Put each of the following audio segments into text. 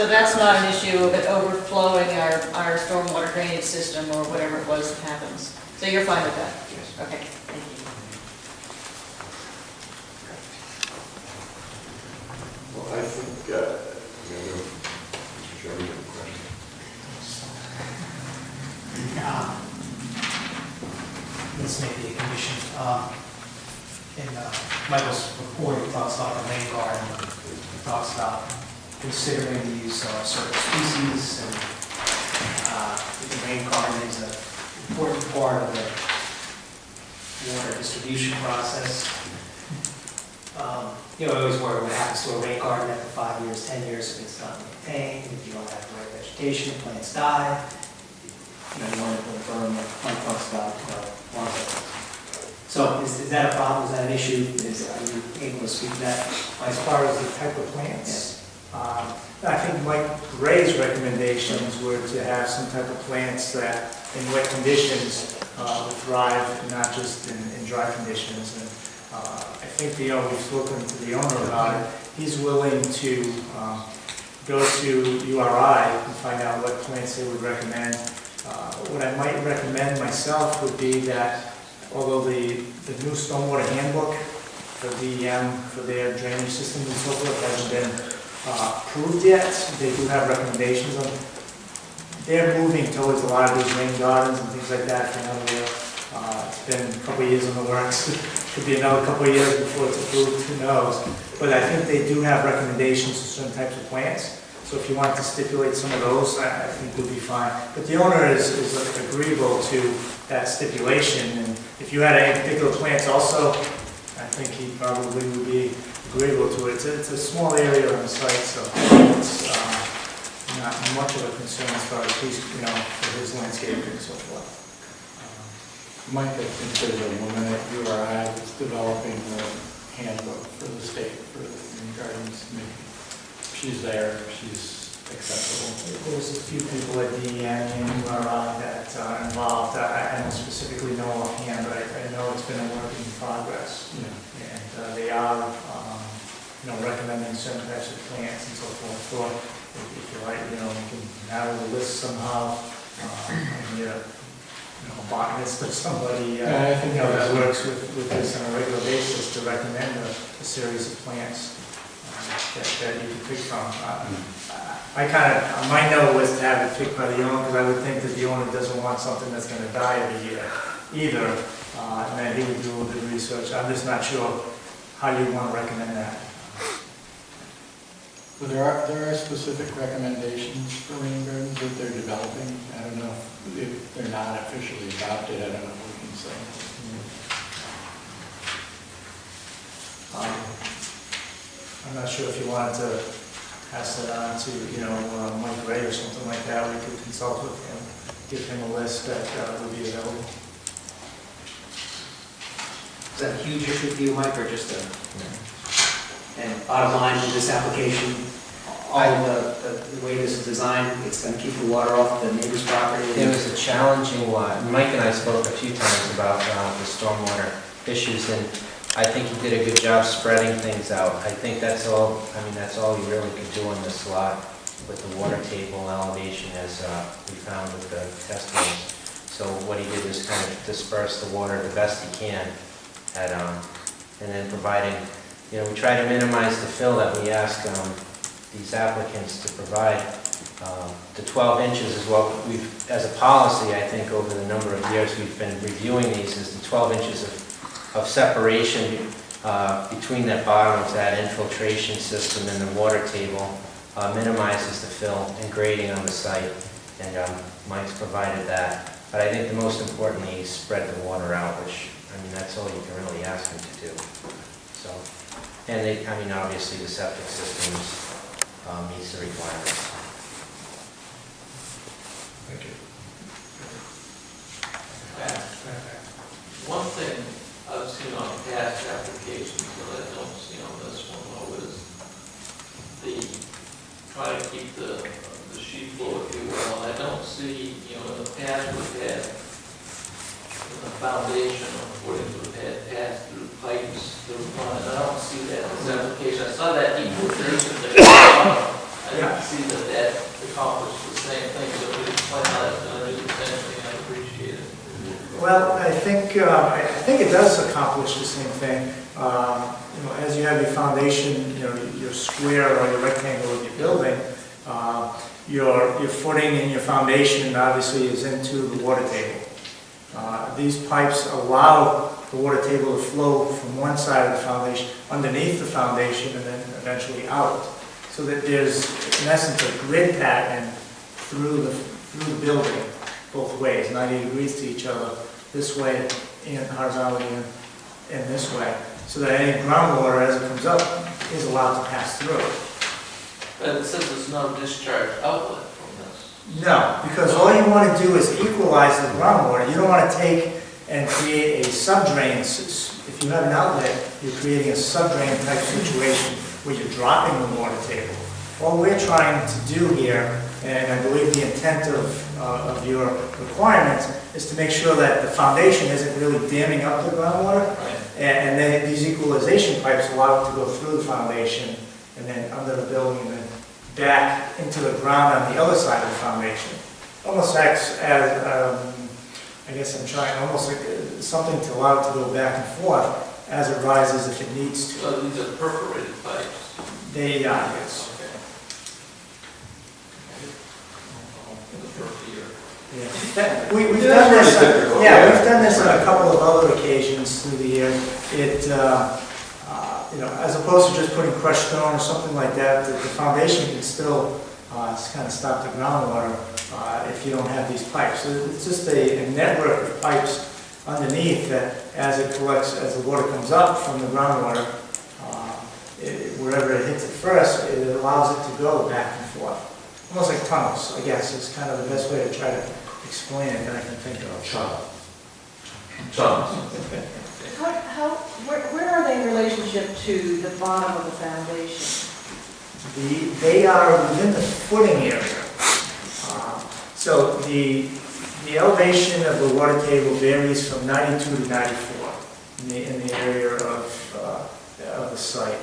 So that's not an issue of it overflowing our stormwater drainage system or whatever it was that happens. So you're fine with that? Yes. Okay, thank you. Well, I think, Mr. Chairman, you have a question? This may be a condition. In Michael's report, he talks about the rain garden. He talks about considering these certain species, and the rain garden is an important part of the water distribution process. You know, I always worry what happens to a rain garden after 5 years, 10 years if it's not maintained, if you don't have the right vegetation, plants die. You know, you want to put a berm like Mike talks about, water. So is that a problem? Is that an issue? Are you able to speak to that? As far as the type of plants, I think Mike Ray's recommendations were to have some type of plants that in wet conditions would thrive, not just in dry conditions. And I think we've spoken to the owner about it. He's willing to go to URI and find out what plants they would recommend. What I might recommend myself would be that although the new stormwater handbook for DEM for their drainage systems and so forth hasn't been approved yet, they do have recommendations on. They're moving towards a lot of these rain gardens and things like that for another year. It's been a couple of years in the works. Could be another couple of years before it's approved, who knows. But I think they do have recommendations for certain types of plants. So if you want to stipulate some of those, I think we'll be fine. But the owner is agreeable to that stipulation. And if you had any particular plants also, I think he probably would be agreeable to it. It's a small area on the site, so it's not much of a concern as far as for his landscaping and so forth. Mike, I think there's a woman at URI that's developing the handbook for the state for the gardens. She's there, she's acceptable. There's a few people at DEM and URI that are involved. I don't specifically know offhand, but I know it's been a work in progress. Yeah. And they are, recommending certain types of plants and so forth. So if you like, we can narrow the list somehow. Maybe a botanist or somebody, I think that works with this on a regular basis to recommend a series of plants that you can pick from. My note was to have it picked by the owner, because I would think that the owner doesn't want something that's going to die every year either. And then he would do a little bit of research. I'm just not sure how you want to recommend that. Well, there are specific recommendations for rain gardens that they're developing. I don't know if they're not officially adopted. I don't know what we can say. I'm not sure if you wanted to pass that on to, Mike Ray or something like that. We could consult with him, give him a list that would be available. Is that a huge issue for you, Mike, or just a? And bottom line with this application, all of the way this is designed, it's going to keep the water off the neighbor's property. It was a challenging lot. Mike and I spoke a few times about the stormwater issues, and I think he did a good job spreading things out. I think that's all, that's all we really could do on this lot with the water table elevation, as we found with the testimonies. So what he did was kind of disperse the water the best he can and then providing, we try to minimize the fill that we ask these applicants to provide. The 12 inches is what we've, as a policy, I think over the number of years we've been reviewing these, is the 12 inches of separation between that bottom of that infiltration system and the water table minimizes the fill and grading on the site, and Mike's provided that. But I think the most importantly, he spread the water out, which, that's all you can really ask him to do. So, and they, obviously the septic system meets the requirements. Thank you. One thing I've seen on past applications that I don't see on this one, though, is try to keep the sheet flow, if you will. I don't see, in the past we've had the foundation or footings we've had passed through pipes through one, and I don't see that in this application. I saw that infiltration there. I I didn't see that that accomplished the same thing, so if you explain how that's gonna do the same thing, I'd appreciate it. Well, I think it does accomplish the same thing. You know, as you have your foundation, you know, your square or your rectangle of your building, your footing and your foundation obviously is into the water table. These pipes allow the water table to flow from one side of the foundation, underneath the foundation, and then eventually out. So that there's, in essence, a grid pattern through the building, both ways, 90 degrees to each other, this way and horizontally and this way, so that any groundwater as it comes up is allowed to pass through. But it says there's no discharge outlet from this. No, because all you want to do is equalize the groundwater. You don't want to take and create a subdrain. If you have an outlet, you're creating a subdrain type situation where you're dropping the water table. All we're trying to do here, and I believe the intent of your requirements, is to make sure that the foundation isn't really damming up the groundwater, and then these equalization pipes allow it to go through the foundation, and then under the building, and then back into the ground on the other side of the foundation. Almost acts as, I guess I'm trying, almost like something to allow it to go back and forth as it rises if it needs to. So these are perforated pipes. They, yes. Okay. The perf here. Yeah. We've done this, we've done this on a couple of other occasions through the year. It, you know, as opposed to just putting crushed stone or something like that, the foundation can still kind of stop the groundwater if you don't have these pipes. So it's just a network of pipes underneath that, as it collects, as the water comes up from the groundwater, wherever it hits it first, it allows it to go back and forth. Almost like tunnels, I guess, is kind of the best way to try to explain it that I can think of. Where are they in relationship to the bottom of the foundation? They are within the footing area. So the elevation of the water table varies from 92 to 94 in the area of the site.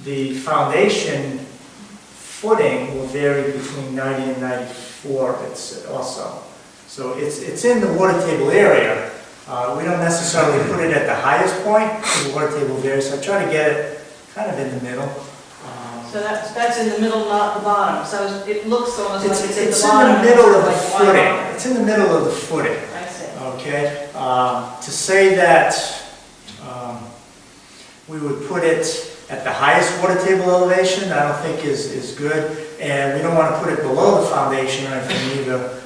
The foundation footing will vary between 90 and 94 also. So it's in the water table area. We don't necessarily put it at the highest point, the water table varies, so I try to get it kind of in the middle. So that's in the middle, not the bottom, so it looks almost like it's at It's the in bottom. the middle of the like footing. water. It's in the middle of the footing, I see. okay? To say that we would put it at the highest water table elevation, I don't think is good. And we don't want to put it below the foundation or anything either.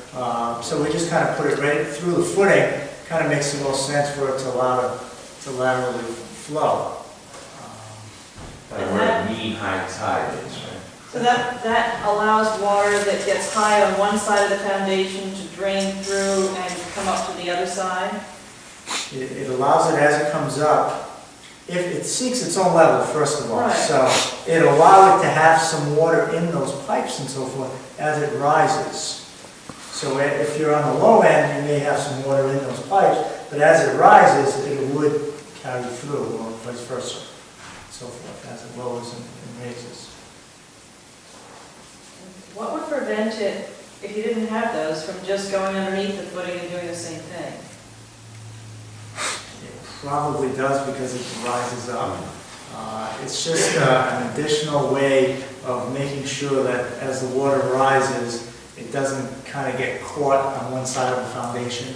So we just kind of put it right through the footing. Kind of makes the most sense for it to allow it to laterally flow. Like where the mean high tide is, right? So that allows water that gets high on one side of the foundation to drain through and come up to the other side? It allows it as it comes up. If it seeks its own level, first of all. Right. So it'll allow it to have some water in those pipes and so forth as it rises. So if you're on the low end, you may have some water in those pipes, but as it rises, it would carry through, or vice versa, so forth, as it lowers and raises. What would prevent it, if you didn't have those, from just going underneath the footing and doing the same thing? It probably does because it rises up. It's just an additional way of making sure that as the water rises, it doesn't kind of get caught on one side of the foundation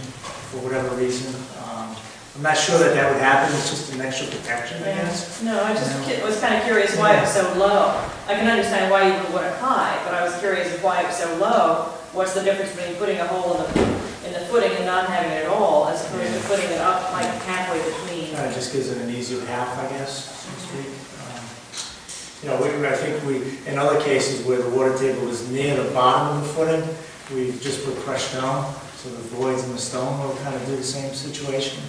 for whatever reason. I'm not sure that would happen, it's just an extra protection, I guess. No, I just was kind of curious why it was so low. I can understand why you would want it high, but I was curious why it was so low. What's the difference between putting a hole in the footing and not having it at all, as opposed to putting it up like halfway between? It just gives it an easier path, I guess, so to speak. You know, I think in other cases where the water table is near the bottom of the footing, we just put crushed stone, so the voids in the stone will kind of do the same situation.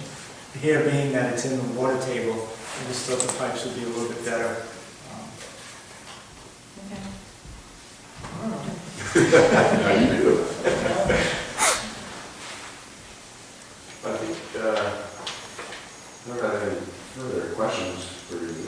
Here, being that it's in the water table, I just thought the pipes would be a little bit better. Okay.